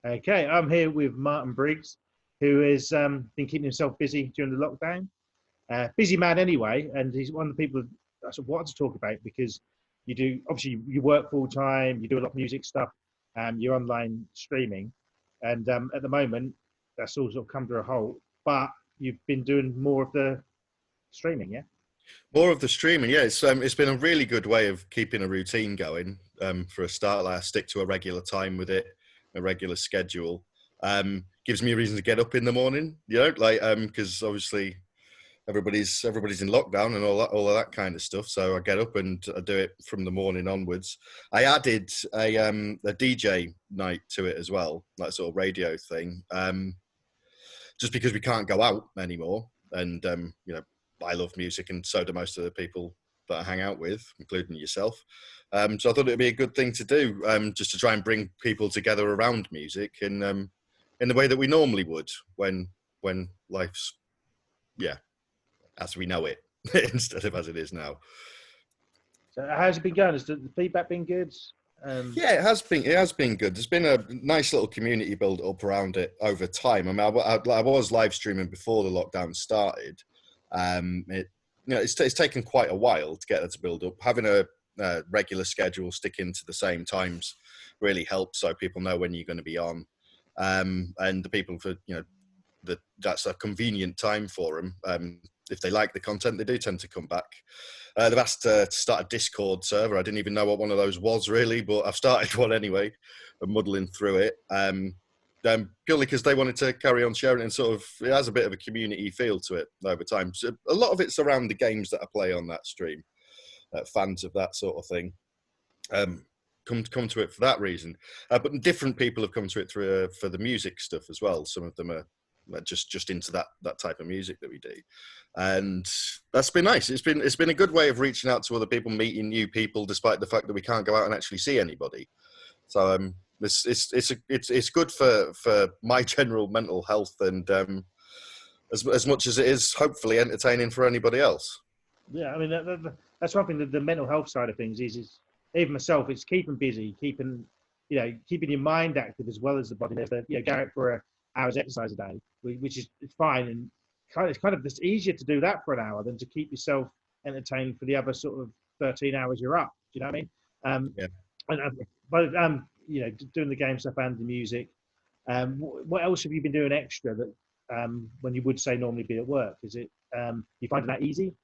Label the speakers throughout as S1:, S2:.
S1: Okay, I'm here with Martin Briggs, who has been keeping himself busy during the lockdown. Busy man anyway, and he's one of the people I sort of wanted to talk about because you do obviously you work full time, you do a lot of music stuff, you're online streaming, and at the moment that's all sort of come to a halt. But you've been doing more of the streaming, yeah?
S2: More of the streaming, yeah. It's been a really good way of keeping a routine going. For a start, like I stick to a regular time with it, a regular schedule. Gives me a reason to get up in the morning, because obviously everybody's in lockdown and all of that kind of stuff. So I get up and I do it from the morning onwards. I added a DJ night to it as well, like sort of radio thing. Just because we can't go out anymore, and I love music, and so do most of the people that I hang out with, including yourself. So I thought it'd be a good thing to do, just to try and bring people together around music in the way that we normally would when life's as we know it instead of as it is now.
S1: So how's it been going? Has the feedback been good?
S2: Yeah, it has been. It has been good. There's been a nice little community built up around it over time. I mean, I was live streaming before the lockdown started. It's taken quite a while to get that to build up. Having a regular schedule, sticking to the same times, really helps, so people know when you're going to be on, and the people that's a convenient time for them. If they like the content, they do tend to come back. They've asked to start a Discord server. I didn't even know what one of those was really, but I've started one anyway. I'm muddling through it. Purely because they wanted to carry on sharing it, and sort of it has a bit of a community feel to it over time. So a lot of it's around the games that I play on that stream. Fans of that sort of thing come to it for that reason. But different people have come to it through for the music stuff as well. Some of them are just into that type of music that we do, and that's been nice. It's been a good way of reaching out to other people, meeting new people, despite the fact that we can't go out and actually see anybody. So it's good for my general mental health, and as much as it is hopefully entertaining for anybody else.
S1: Yeah, I mean that's one thing. The mental health side of things is even myself. It's keeping busy, keeping your mind active as well as the body. There's go out for a hour's exercise a day, which is fine, and it's kind of just easier to do that for an hour than to keep yourself entertained for the other sort of 13 hours you're up. Do you know what I mean?
S2: Yeah.
S1: But doing the game stuff and the music. What else have you been doing extra that when you would say normally be at work? Is it you find that easy,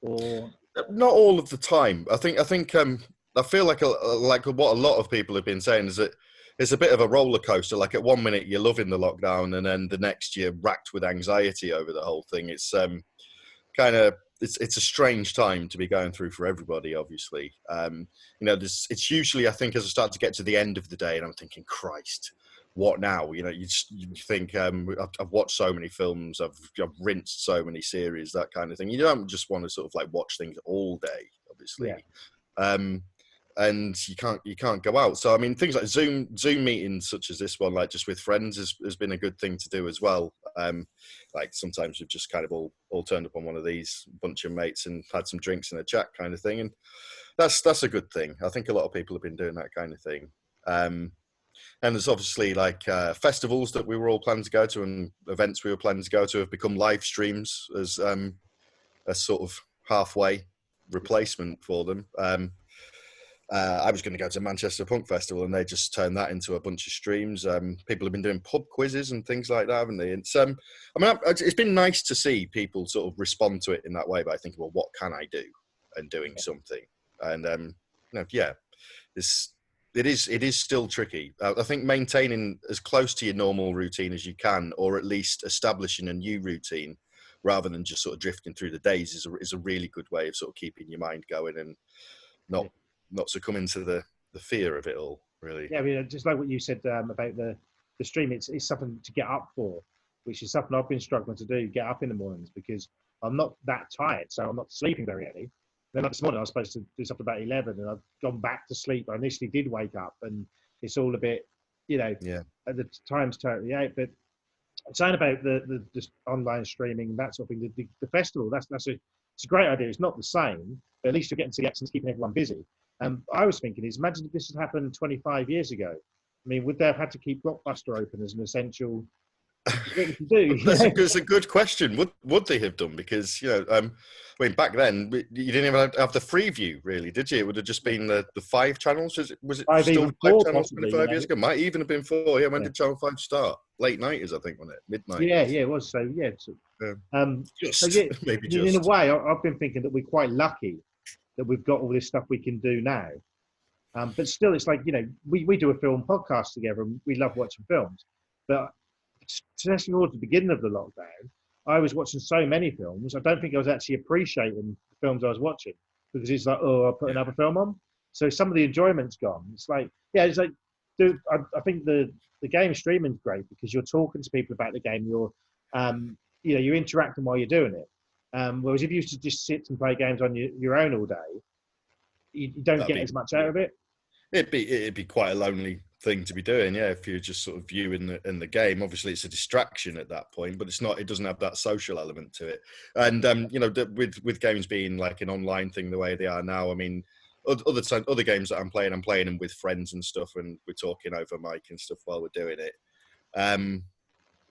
S1: or
S2: not all of the time? I think I feel like what a lot of people have been saying is that it's a bit of a roller coaster. Like at one minute you're loving the lockdown, and then the next you're racked with anxiety over the whole thing. It's it's a strange time to be going through for everybody, obviously. It's usually, I think, as I start to get to the end of the day and I'm thinking, Christ, what now? You think, I've watched so many films, I've rinsed so many series, that kind of thing. You don't just want to sort of like watch things all day, obviously. Yeah. And you can't go out. So I mean, things like Zoom meetings such as this one, like just with friends, has been a good thing to do as well. Like sometimes we've just kind of all turned up on one of these, bunch of mates, and had some drinks and a chat kind of thing, and that's a good thing. I think a lot of people have been doing that kind of thing. And there's obviously like festivals that we were all planning to go to, and events we were planning to go to have become live streams as a sort of halfway replacement for them. I was going to go to Manchester Punk Festival, and they just turned that into a bunch of streams. People have been doing pub quizzes and things like that, haven't they? It's it's been nice to see people sort of respond to it in that way by thinking, well, what can I do? And doing something. And it is still tricky. I think maintaining as close to your normal routine as you can, or at least establishing a new routine rather than just sort of drifting through the days, is a really good way of sort of keeping your mind going and not succumbing to the fear of it all, really.
S1: Yeah, I mean, just like what you said about the stream, it's something to get up for, which is something I've been struggling to do, get up in the mornings, because I'm not that tired, so I'm not sleeping very early. Then like this morning, I was supposed to do something about 11, and I've gone back to sleep. I initially did wake up, and it's all a bit, at the time's totally out. But saying about the online streaming, that sort of thing, the festival, it's a great idea. It's not the same, but at least you're getting to the actions, keeping everyone busy. I was thinking imagine if this had happened 25 years ago. I mean, would they have had to keep Blockbuster open as an essential thing to do?
S2: That's a good question. Would they have done? Because I mean, back then you didn't even have the Freeview, really, did you? It would have just been the 5 channels. Was it
S1: Five,
S2: still
S1: even
S2: 5
S1: 4,
S2: channels
S1: possibly.
S2: 25 years ago? Might even have been 4. Yeah, when
S1: Yeah.
S2: did Channel 5 start? Late 90s, I think, wasn't it? Midnight.
S1: Yeah, it was. So yeah. So yeah,
S2: Maybe
S1: in a
S2: just.
S1: way, I've been thinking that we're quite lucky that we've got all this stuff we can do now. But still, it's like, we do a film podcast together and we love watching films. But especially towards the beginning of the lockdown, I was watching so many films. I don't think I was actually appreciating the films I was watching because it's like, oh, I'll put another film on. So some of the enjoyment's gone. It's like, it's like, dude, I think the game streaming is great because you're talking to people about the game. You're interacting while you're doing it. Whereas if you used to just sit and play games on your own all day, you don't get as much out of it.
S2: It'd be quite a lonely thing to be doing, yeah. If you're just sort of viewing the game, obviously it's a distraction at that point, but it's not. It doesn't have that social element to it. And with games being like an online thing the way they are now, I mean, other games that I'm playing them with friends and stuff, and we're talking over mic and stuff while we're doing it.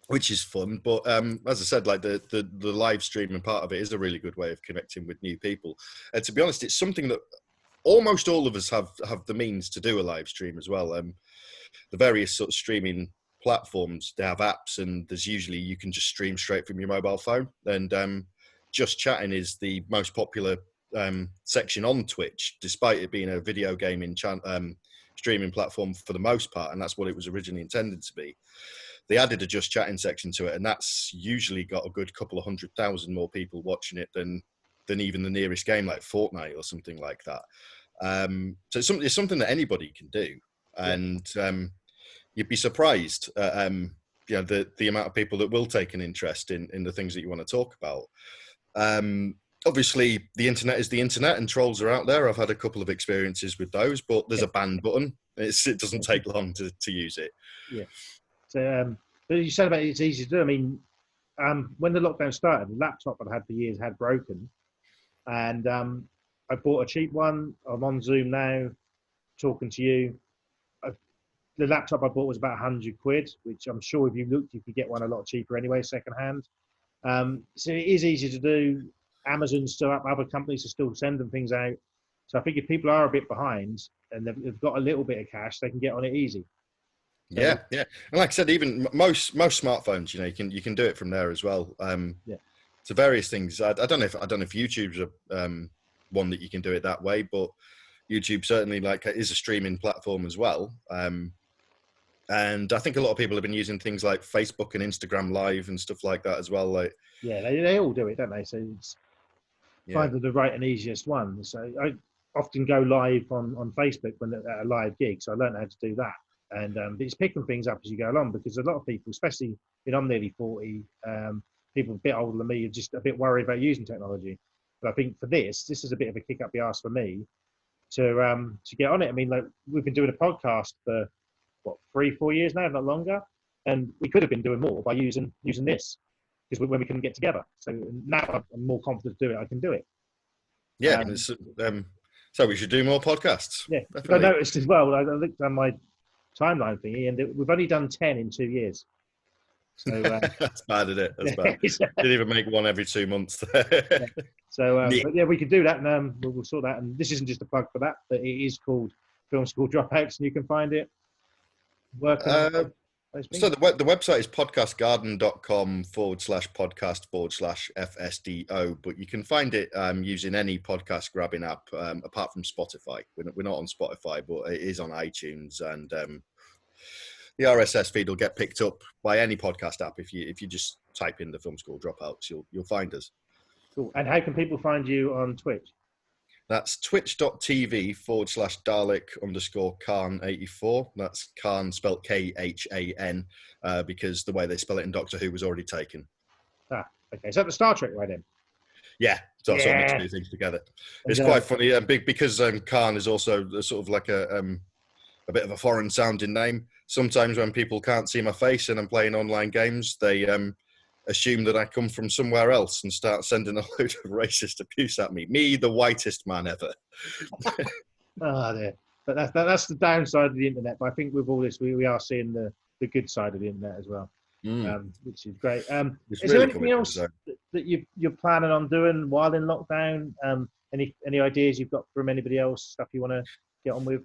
S2: Which is fun, but as I said, like the live streaming part of it is a really good way of connecting with new people. And to be honest, it's something that almost all of us have the means to do a live stream as well. The various sort of streaming platforms, they have apps, and there's usually you can just stream straight from your mobile phone. And Just Chatting is the most popular section on Twitch, despite it being a video gaming streaming platform for the most part, and that's what it was originally intended to be. They added a Just Chatting section to it, and that's usually got a good couple of 100,000 more people watching it than even the nearest game like Fortnite or something like that. So it's something that anybody can do, and you'd be surprised the amount of people that will take an interest in the things that you want to talk about. Obviously, the internet is the internet, and trolls are out there. I've had a couple of experiences with those, but there's a ban button. It doesn't take long to use it.
S1: Yeah. So, but you said about it's easy to do. I mean, when the lockdown started, the laptop I'd had for years had broken, and I bought a cheap one. I'm on Zoom now, talking to you. The laptop I bought was about £100, which I'm sure if you looked, you could get one a lot cheaper anyway, secondhand. So it is easy to do. Amazon's still up, other companies are still sending things out. So I think if people are a bit behind and they've got a little bit of cash, they can get on it easy. So,
S2: yeah. And like I said, even most smartphones, you can do it from there as well. So various things. I don't know if YouTube's one that you can do it that way, but YouTube certainly is a streaming platform as well. And I think a lot of people have been using things like Facebook and Instagram Live and stuff like that as well. Like,
S1: yeah, they all do it, don't they? So it's finding the right and easiest one. So I often go live on Facebook when at a live gig, so I learned how to do that. And it's picking things up as you go along, because a lot of people, especially I'm nearly 40, people a bit older than me are just a bit worried about using technology. But I think for this is a bit of a kick up the arse for me to get on it. I mean, like, we've been doing a podcast for 3-4 years now, not longer, and we could have been doing more by using this, because when we couldn't get together. So now I'm more confident to do it. I can do it.
S2: Yeah, so we should do more podcasts.
S1: Yeah, I noticed as well. I looked on my timeline thingy, and we've only done 10 in 2 years. So
S2: that's bad, isn't it? That's bad. Didn't even make one every 2 months.
S1: So but yeah, we could do that, and we'll sort that. And this isn't just a plug for that, but it is called Film School Dropouts, and you can find it.
S2: So the website is podcastgarden.com/podcast/FSDO, but you can find it using any podcast grabbing app apart from Spotify. We're not on Spotify, but it is on iTunes, and the RSS feed will get picked up by any podcast app. If you just type in the Film School Dropouts, you'll find us.
S1: Cool. And how can people find you on Twitch?
S2: That's twitch.tv/Dalek_Khan84. That's Khan spelled Khan, because the way they spell it in Doctor Who was already taken.
S1: Okay. Is that the Star Trek right then?
S2: Yeah. So I sort of mix two things together. It's quite funny, because Khan is also sort of like a bit of a foreign sounding name. Sometimes when people can't see my face and I'm playing online games, they assume that I come from somewhere else and start sending a load of racist abuse at me. Me, the whitest man ever.
S1: Oh, dear. But that's the downside of the internet. But I think with all this, we are seeing the good side of the internet as well, which is great.
S2: It's
S1: Is there
S2: really
S1: anything
S2: coming to
S1: else that you're planning on doing while in lockdown? Any ideas you've got from anybody else? Stuff you want to get on with?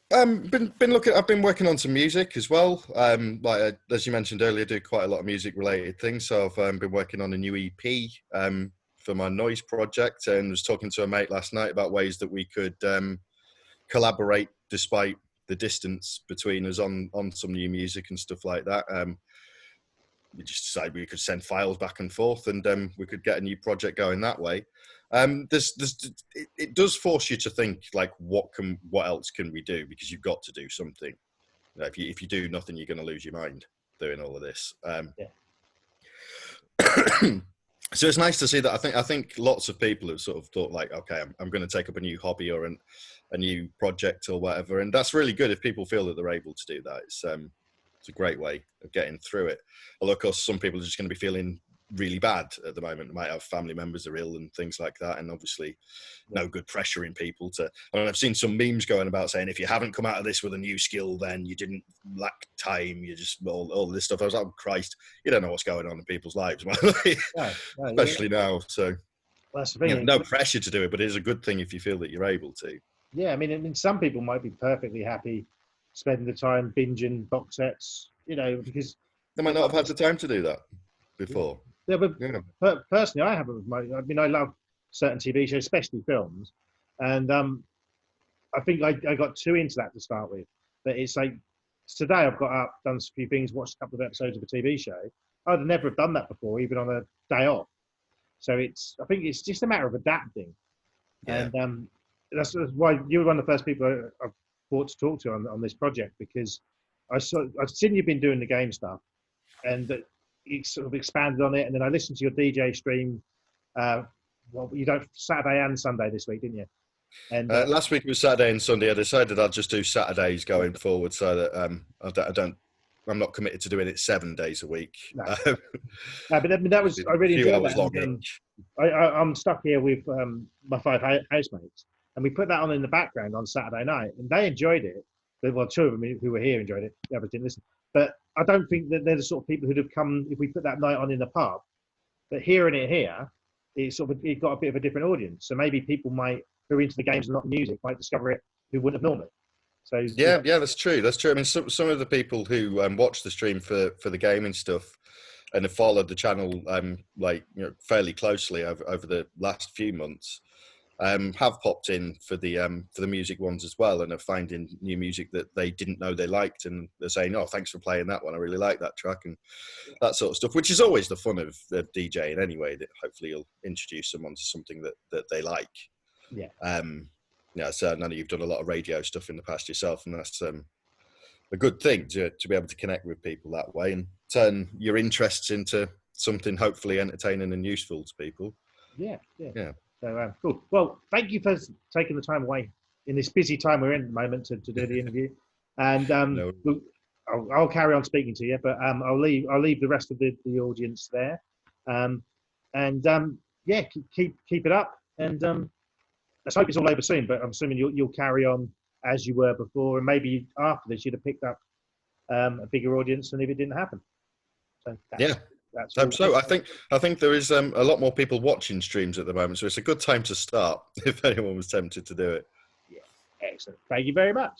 S2: Been looking. I've been working on some music as well. As you mentioned earlier, I do quite a lot of music related things. So I've been working on a new EP for my noise project, and was talking to a mate last night about ways that we could collaborate despite the distance between us on some new music and stuff like that. We just decided we could send files back and forth, and we could get a new project going that way. It does force you to think, like, what else can we do, because you've got to do something. You know, if you do nothing, you're going to lose your mind doing all of this. So it's nice to see that. I think lots of people have sort of thought, like, okay, I'm going to take up a new hobby or a new project or whatever, and that's really good if people feel that they're able to do that. It's a great way of getting through it. Although, of course, some people are just going to be feeling really bad at the moment. They might have family members that are ill and things like that, and obviously no good pressuring people to. I mean, I've seen some memes going about saying, if you haven't come out of this with a new skill, then you didn't lack time. You just all this stuff. I was like, oh, Christ, you don't know what's going on in people's lives, especially now. So
S1: that's the thing.
S2: No pressure to do it, but it is a good thing if you feel that you're able to.
S1: Yeah, I mean, some people might be perfectly happy spending the time binging box sets, because
S2: they might not have had the time to do that before.
S1: Yeah, but personally, I haven't. I love certain TV shows, especially films, and I think I got too into that to start with. But it's like today I've got up, done a few things, watched a couple of episodes of a TV show. I'd never have done that before, even on a day off. So I think it's just a matter of adapting, and that's why you were one of the first people I brought to talk to on this project, because I've seen you've been doing the game stuff, and you sort of expanded on it, and then I listened to your DJ stream. You don't Saturday and Sunday this week, didn't you? And
S2: last week was Saturday and Sunday. I decided I'd just do Saturdays going forward, so that I'm not committed to doing it 7 days a week.
S1: No, but that was I really enjoyed that. I'm stuck here with my 5 housemates, and we put that on in the background on Saturday night, and they enjoyed it. Well, 2 of them who were here enjoyed it. The others didn't listen. But I don't think that they're the sort of people who'd have come if we put that night on in the pub. But hearing it here, it got a bit of a different audience. So maybe people who are into the games and not the music might discover it who wouldn't have normally. So
S2: yeah, that's true. That's true. I mean, some of the people who watch the stream for the gaming stuff and have followed the channel fairly closely over the last few months have popped in for the music ones as well, and are finding new music that they didn't know they liked, and they're saying, "Oh, thanks for playing that one. I really like that track," and that sort of stuff, which is always the fun of DJing anyway. That hopefully you'll introduce someone to something that they like.
S1: Yeah.
S2: So I know you've done a lot of radio stuff in the past yourself, and that's a good thing to be able to connect with people that way and turn your interests into something hopefully entertaining and useful to people.
S1: Yeah. So cool. Well, thank you for taking the time away in this busy time we're in at the moment to do the interview. And I'll carry on speaking to you, but I'll leave the rest of the audience there. Keep it up, and let's hope it's all over soon. But I'm assuming you'll carry on as you were before, and maybe after this you'd have picked up a bigger audience than if it didn't happen. So that's
S2: hope so. I think there is a lot more people watching streams at the moment, so it's a good time to start if anyone was tempted to do it.
S1: Yeah, excellent. Thank you very much.